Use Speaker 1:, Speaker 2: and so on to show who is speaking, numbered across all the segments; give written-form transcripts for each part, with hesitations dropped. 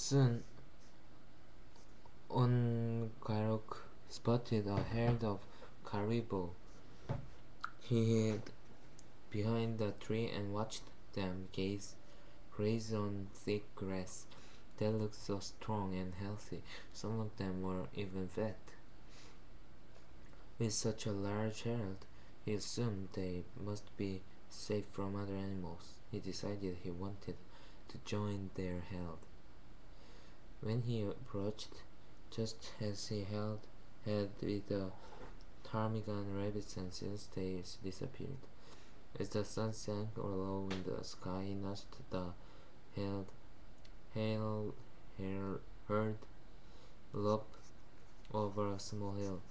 Speaker 1: Soon, Ungarok spotted a herd of caribou. He hid behind the tree and watched them graze on thick grass. They looked so strong and healthy. Some of them were even fat. With such a large herd, he assumed they must be safe from other animals. He decided he wanted to join their herd. When he approached, just as he had with the ptarmigan rabbits and seals, they disappeared. As the sun sank low in the sky, he nudged the herd, herd lope over a small hill.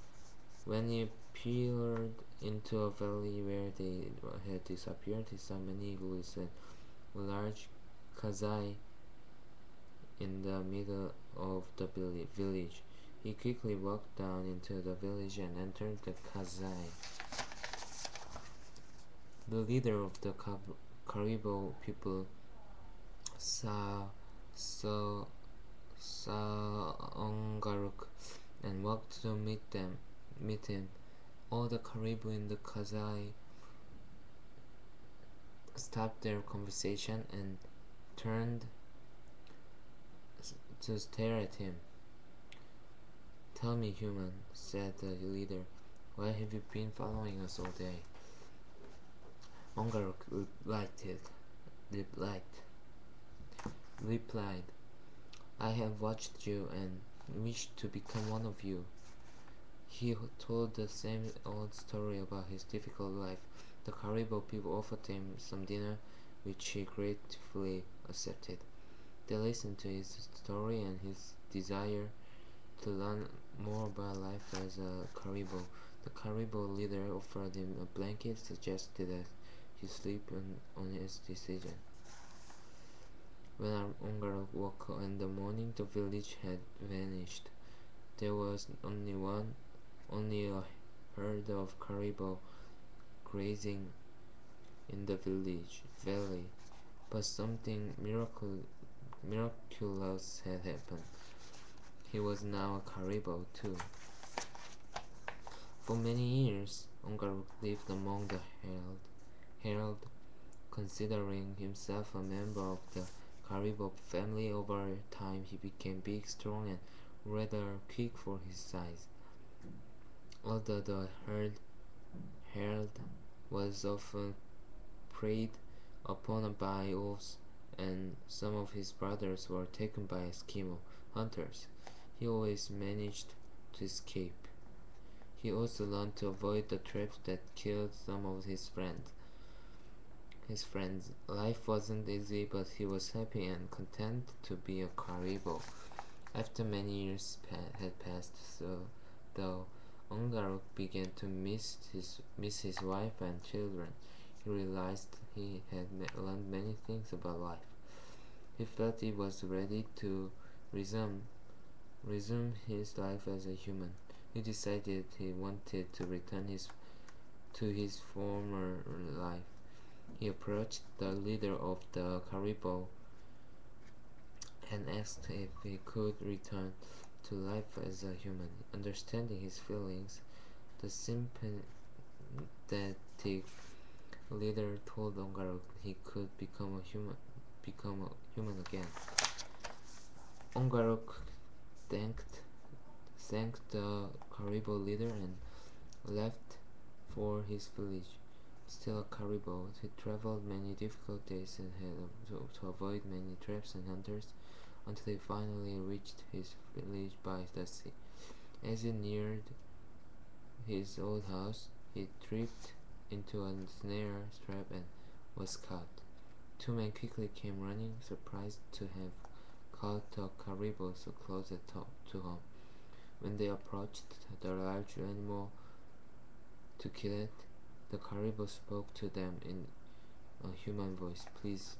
Speaker 1: When he peered into a valley where they had disappeared, he saw many igloos and a large kazai in the middle of the village. He quickly walked down into the village and entered the kazai. The leader of the Caribou people saw Ongaruk and walked to meet him. All the Caribou in the kazai stopped their conversation and turned to stare at him. "Tell me, human," said the leader, "why have you been following us all day?" Ongaruk replied, "I have watched you and wished to become one of you." He told the same old story about his difficult life. The Caribou people offered him some dinner, which he gratefully accepted. They listened to his story and his desire to learn more about life as a caribou. The caribou leader offered him a blanket, suggested that he sleep on his decision. When Ungar woke in the morning, the village had vanished. There was only a herd of caribou grazing in the valley. But something miraculous had happened. He was now a caribou too. For many years, Ungaruk lived among the herd, considering himself a member of the caribou family. Over time, he became big, strong, and rather quick for his size. Although the herd was often preyed upon by wolves, and some of his brothers were taken by Eskimo hunters, he always managed to escape. He also learned to avoid the traps that killed some of his friends. Life wasn't easy, but he was happy and content to be a caribou. After many years had passed, though Ungaruk began to miss his wife and children. He realized he had learned many things about life. He felt he was ready to resume his life as a human. He decided he wanted to return to his former life. He approached the leader of the caribou and asked if he could return to life as a human. Understanding his feelings, the sympathetic leader told Ongaruk he could become a human again. Ongaruk thanked the caribou leader and left for his village. Still a caribou, he traveled many difficult days and had to avoid many traps and hunters until he finally reached his village by the sea. As he neared his old house, he tripped into a snare trap and was caught. Two men quickly came running, surprised to have caught a caribou so close to home. When they approached the large animal to kill it, the caribou spoke to them in a human voice. Please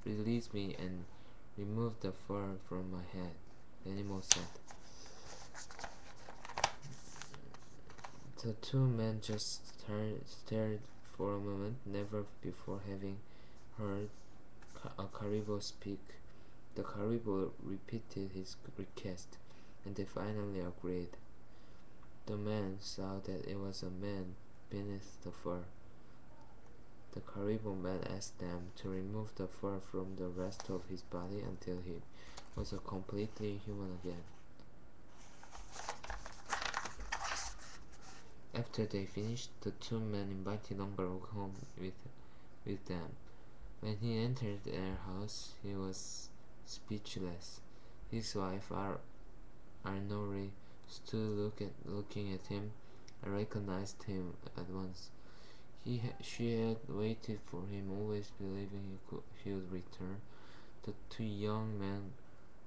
Speaker 1: release me and remove the fur from my head," the animal said. The two men just stared for a moment, never before having heard a caribou speak. The Caribou repeated his request, and they finally agreed. The man saw that it was a man beneath the fur. The Caribou man asked them to remove the fur from the rest of his body until he was a completely human again. After they finished, the two men invited Ongarok home with them. When he entered their house, he was speechless. His wife, Arnori, stood looking at him and recognized him at once. She had waited for him, always believing he would return. The two young men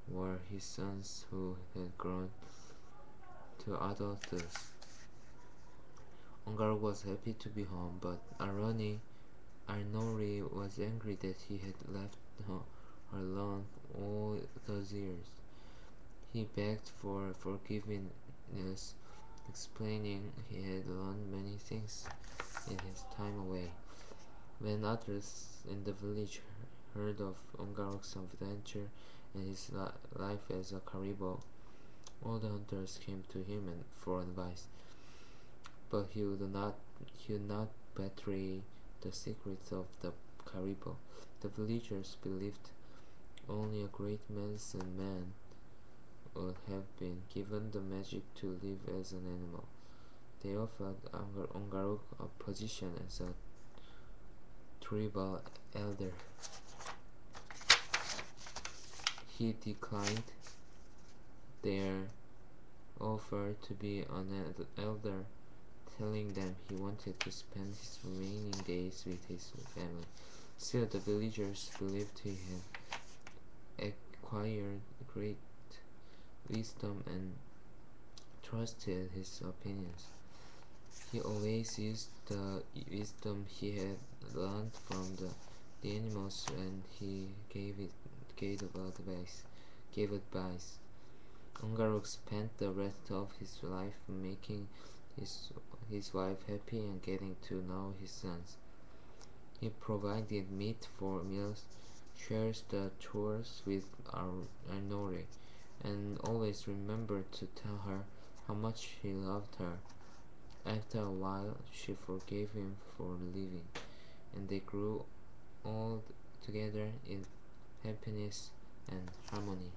Speaker 1: were his sons who had grown to adulthood. Ongarok was happy to be home, but Arnori was angry that he had left her alone all those years. He begged for forgiveness, explaining he had learned many things in his time away. When others in the village heard of Ongarok's adventure and his life as a Caribou, all the hunters came to him for advice. But he would not betray the secrets of the Caribou. The villagers believed only a great medicine man would have been given the magic to live as an animal. They offered Ongarok a position as a tribal elder. He declined their offer to be an elder, telling them he wanted to spend his remaining days with his family. Still, the villagers believed he had acquired great wisdom and trusted his opinions. He always used the wisdom he had learned from the animals when he gave advice. Ongarok spent the rest of his life making his wife happy and getting to know his sons. He provided meat for meals, shared the chores with Arnori, and always remembered to tell her how much he loved her. After a while, she forgave him for leaving, and they grew all together in happiness and harmony.